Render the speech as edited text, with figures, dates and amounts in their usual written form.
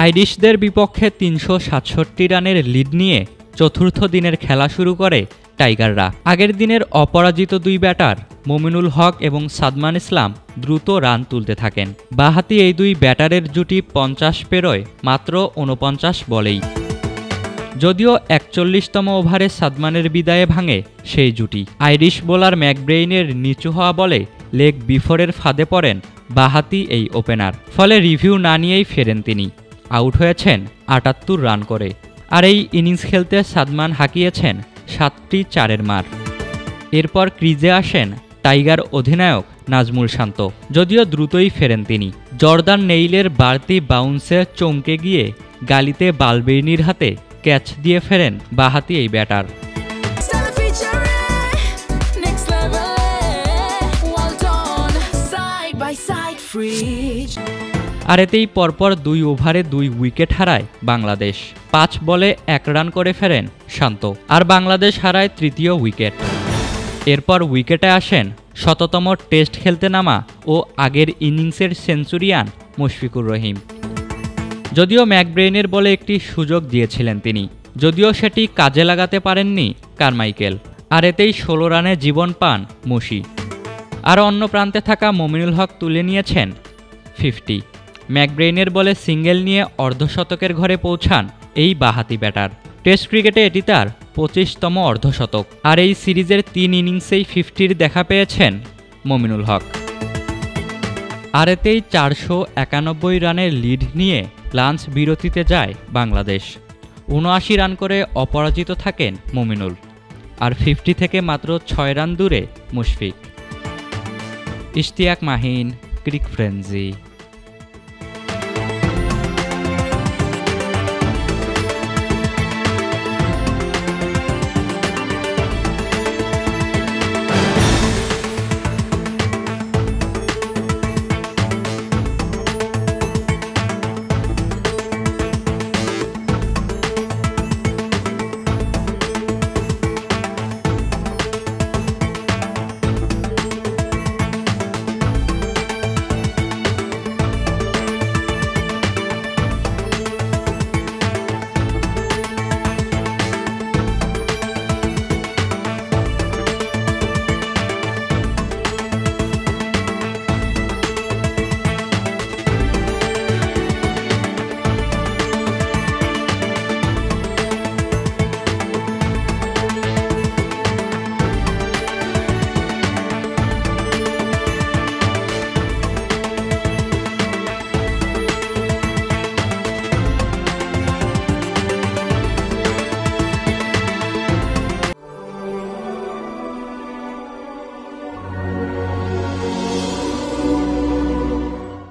আইরিশদের বিপক্ষে ৩৬৭ রানের লিড নিয়ে চতুর্থ দিনের খেলা শুরু করে টাইগাররা। আগের দিনের অপরাজিত দুই ব্যাটার মমিনুল হক এবং সাদমান ইসলাম দ্রুত রান তুলতে থাকেন। বাঁহাতি এই দুই ব্যাটারের জুটি ৫০ পেরোয় মাত্র ৪৯ বলেই। যদিও ৪১তম ওভারে সাদমানের বিদায়ে ভাঙে সেই জুটি। আইরিশ বোলার ম্যাকব্রেইনের নিচু হওয়া বলে লেগ বিফোরের ফাঁদে পড়েন বাঁহাতি এই ওপেনার। ফলে রিভিউ না নিয়েই ফেরেন তিনি। আউট হয়েছেন ৭৮ রান করে। আর এই ইনিংস খেলতে সাদমান হাঁকিয়েছেন ৭টি ৪-এর মার। এরপর ক্রিজে আসেন টাইগার অধিনায়ক নাজমুল শান্ত। যদিও দ্রুতই ফেরেন তিনি। জর্দান নেইলের বাড়তি বাউন্সে চমকে গিয়ে গালিতে বালবেইনির হাতে ক্যাচ দিয়ে ফেরেন বাঁহাতি এই ব্যাটার। আর এতেই পরপর ২ ওভারে ২ উইকেট হারায় বাংলাদেশ। ৫ বলে ১ রান করে ফেরেন শান্ত। আর বাংলাদেশ হারায় তৃতীয় উইকেট। এরপর উইকেটে আসেন শততম টেস্ট খেলতে নামা ও আগের ইনিংসের সেঞ্চুরিয়ান মুশফিকুর রহিম। যদিও ম্যাকব্রেইনের বলে একটি সুযোগ দিয়েছিলেন তিনি, যদিও সেটি কাজে লাগাতে পারেননি কারমাইকেল। আর এতেই ১৬ রানে জীবন পান মুশি। আর অন্য প্রান্তে থাকা মমিনুল হক তুলে নিয়েছেন 50। ম্যাকব্রেইনের বলে সিঙ্গেল নিয়ে অর্ধশতকের ঘরে পৌঁছান এই বাঁহাতি ব্যাটার। টেস্ট ক্রিকেটে এটি তার ২৫তম অর্ধশতক। আর এই সিরিজের ৩ ইনিংসেই 50-র দেখা পেয়েছেন মমিনুল হক। আর এতেই ৪৯১ রানের লিড নিয়ে লাঞ্চ বিরতিতে যায় বাংলাদেশ। ৭৯ রান করে অপরাজিত থাকেন মমিনুল। আর 50 থেকে মাত্র ৬ রান দূরে মুশফিক। ইশতিয়াক মাহিন, ক্রিক ফ্রেঞ্জি।